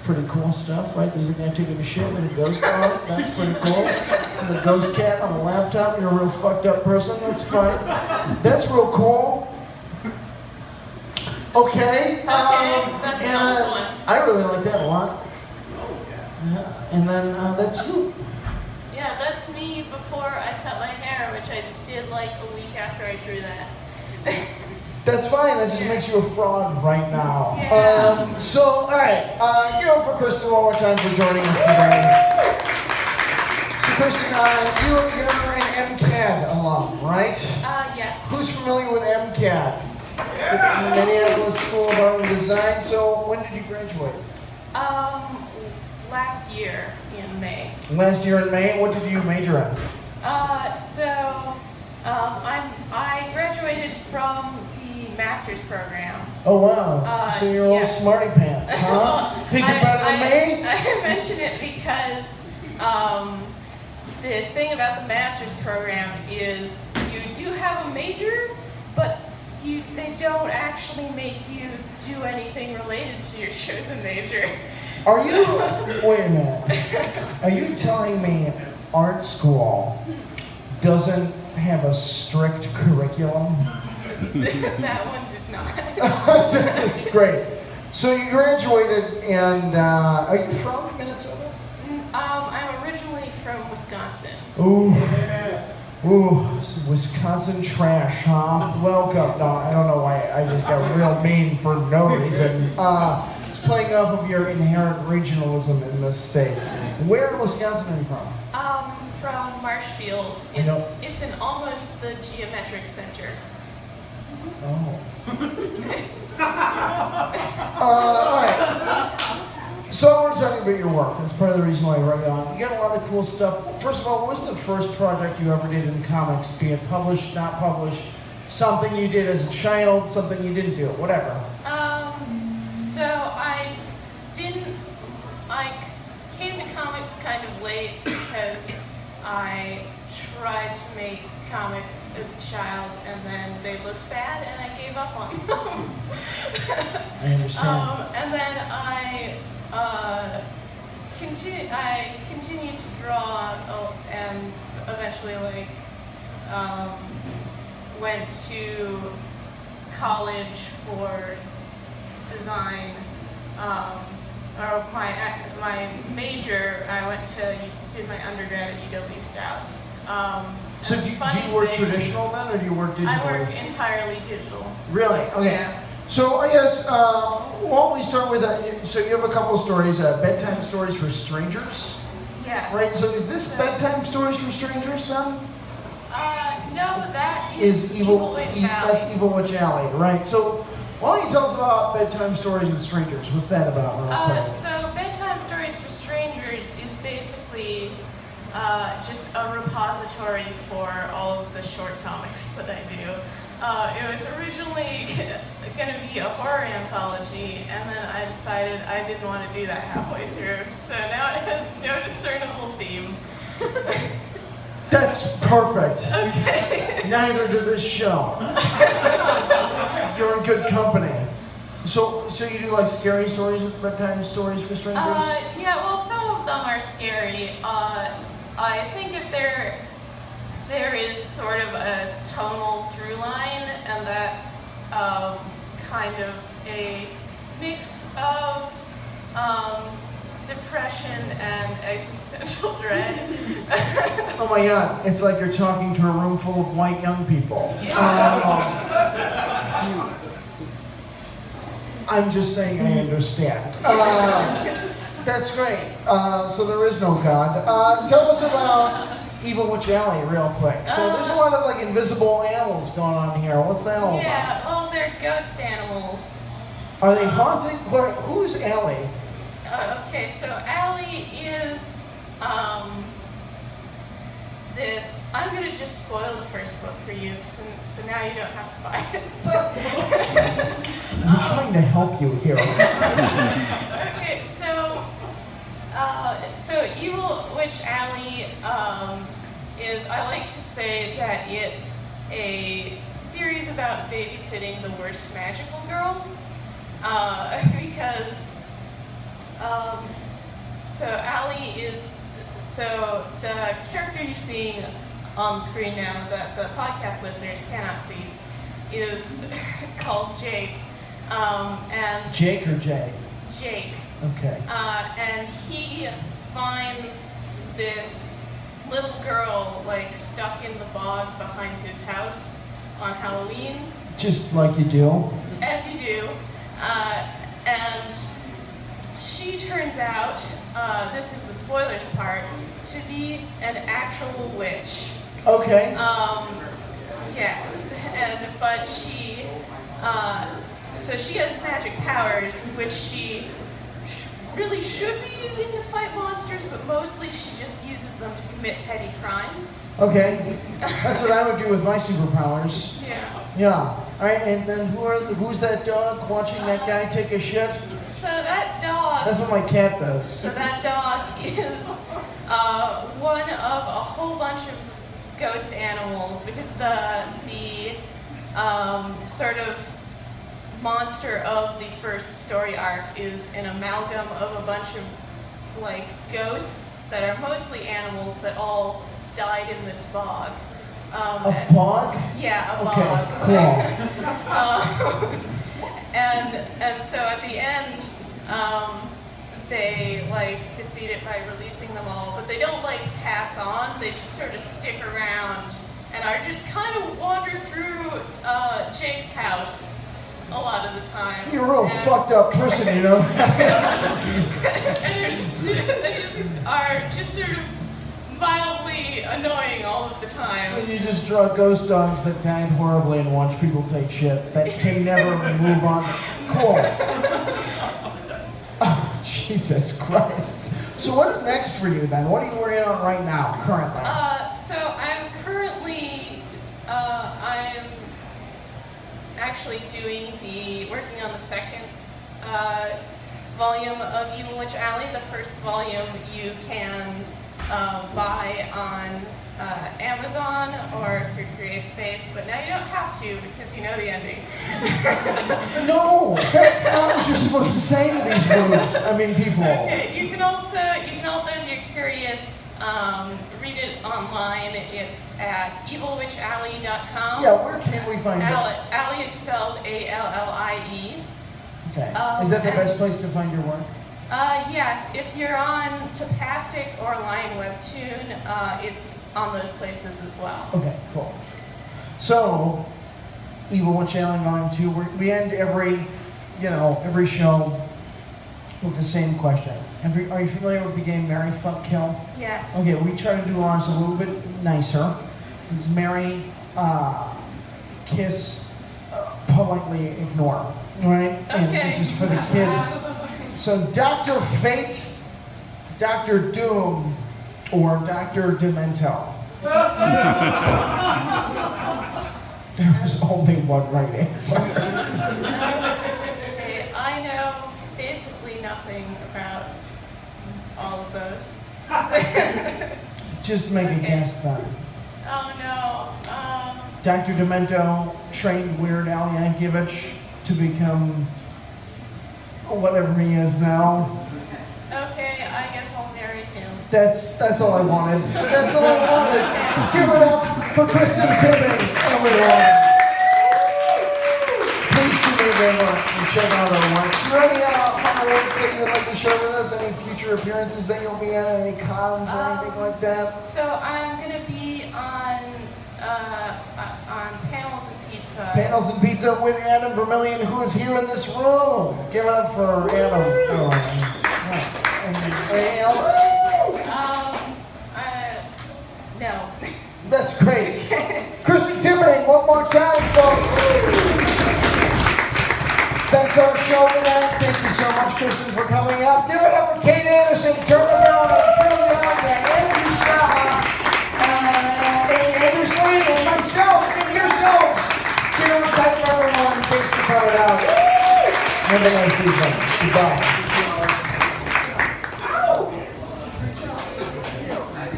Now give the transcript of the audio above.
pretty cool stuff, right? There's a guy taking a shit with a ghost on it. That's pretty cool. With a ghost cat on a laptop. You're a real fucked up person. That's fine. That's real cool. Okay. That's another one. I really like that a lot. Yeah. And then that's you. Yeah, that's me before I cut my hair, which I did like a week after I drew that. That's fine. That just makes you a fraud right now. Yeah. So, all right. Give it up for Kristin one more time for joining us today. So, Kristin, you're an MCAD alum, right? Yes. Who's familiar with MCAD? Yeah. Minneapolis School of Art and Design. So, when did you graduate? Last year in May. Last year in May. What did you major in? I graduated from the master's program. Oh wow! So you're all smarty pants, huh? Think you're better than me? I mention it because the thing about the master's program is you do have a major, but they don't actually make you do anything related to your chosen major. Are you? Wait a minute. Are you telling me art school doesn't have a strict curriculum? That one did not. That's great. So you graduated, and are you from Minnesota? I'm originally from Wisconsin. Ooh, Wisconsin trash, huh? Welcome. No, I don't know why I just got real mean for no reason. It's playing off of your inherent regionalism in this state. Where in Wisconsin are you from? From Marshfield. It's in almost the geometric center. Oh. All right. So I want to talk about your work. That's part of the reason why I wrote it on. You got a lot of cool stuff. First of all, what was the first project you ever did in comics? Be it published, not published, something you did as a child, something you didn't do, whatever. So I came to comics kind of late because I tried to make comics as a child and then they looked bad and I gave up on them. I understand. And then I continued to draw and eventually went to college for design. Or my major, I did my undergrad at UW Stout. So do you work traditional then, or do you work digital? I work entirely digital. Really? Okay. Yeah. So I guess, why don't we start with, so you have a couple of stories, bedtime stories for strangers? Yes. Right, so is this bedtime stories for strangers then? No, that is Evil Witch Alley. That's Evil Witch Alley, right. So why don't you tell us about bedtime stories with strangers? What's that about? So bedtime stories for strangers is basically just a repository for all of the short comics that I do. It was originally going to be a horror anthology, and then I decided I didn't want to do that halfway through. So now it has no discernible theme. That's perfect. Okay. Neither did this show. You're in good company. So you do like scary stories, bedtime stories for strangers? Yeah, well, some of them are scary. I think if there is sort of a tonal through line, and that's kind of a mix of depression and existential dread. Oh my God, it's like you're talking to a room full of white young people. I'm just saying I understand. That's great. So there is no God. Tell us about Evil Witch Alley real quick. So there's a lot of like invisible animals going on here. What's that all about? Yeah, well, they're ghost animals. Are they haunting? Who's Allie? Okay, so Allie is this. I'm gonna just spoil the first book for you, so now you don't have to buy it. I'm trying to help you here. Okay, so Evil Witch Alley is, I like to say that it's a series about babysitting the worst magical girl, because So Allie is, so the character you're seeing on the screen now that the podcast listeners cannot see is called Jake. And Jake or Jay? Jake. Okay. And he finds this little girl like stuck in the bog behind his house on Halloween. Just like you do. As you do. And she turns out, this is the spoilers part, to be an actual witch. Okay. Yes. But she, so she has magic powers, which she really should be using to fight monsters, but mostly she just uses them to commit petty crimes. Okay. That's what I would do with my superpowers. Yeah. Yeah. All right. And then who's that dog watching that guy take a shit? So that dog. That's what my cat does. So that dog is one of a whole bunch of ghost animals, because the sort of monster of the first story arc is an amalgam of a bunch of like ghosts that are mostly animals that all died in this bog. A bog? Yeah, a bog. Cool. And so at the end, they like defeat it by releasing them all, but they don't like pass on. They just sort of stick around and are just kind of wander through Jake's house a lot of the time. You're a real fucked up person, you know? And they just are just sort of mildly annoying all of the time. So you just draw ghost dogs that died horribly and watch people take shits that can never move on. Cool. Oh, Jesus Christ. So what's next for you then? What are you working on right now, currently? So I'm currently, I'm actually working on the second volume of Evil Witch Allie. The first volume you can buy on Amazon or through CreateSpace, but now you don't have to because you know the ending. No, that's not what you're supposed to say to these groups. I mean, people. Okay, you can also, if you're curious, read it online. It's at evilwitchalley.com. Yeah, where can we find it? Allie is spelled A-L-L-I-E. Okay. Is that the best place to find your work? Yes, if you're on Tapastic or Lion Webtoon, it's on those places as well. Okay, cool. So, Evil Witch Allie Volume 2, we end every show with the same question. Are you familiar with the game Marry, Fuck, Kill? Yes. Okay, we try to do ours a little bit nicer. It's marry, kiss, politely ignore. Right? And Okay. this is for the kids. So Dr. Fate, Dr. Doom, or Dr. Demento. There was only one right answer. Okay, I know basically nothing about all of those. Just make a guess then. Oh no. Dr. Demento trained Weird Al Yankovic to become whatever he is now. Okay, I guess I'll marry him. That's all I wanted. That's all I wanted. Give it up for Kristin Tipping, everyone. Please do me very much and check out our work. Do you have any final words that you'd like to share with us? Any future appearances that you'll be at? Any cons or anything like that? So I'm gonna be on Panels and Pizza. Panels and Pizza with Adam Vermillion, who is here in this room. Give it up for Adam. Anything else? No. That's great. Kristin Tipping, one more time, folks. That's our show tonight. Thank you so much, Kristin, for coming up. Give it up for Kate Anderson, Turner Brown, Trillion, Andrew Saha, Andrew Slee, and myself, and yourselves. Get outside for everyone. Thanks for coming out. Have a nice evening. Goodbye.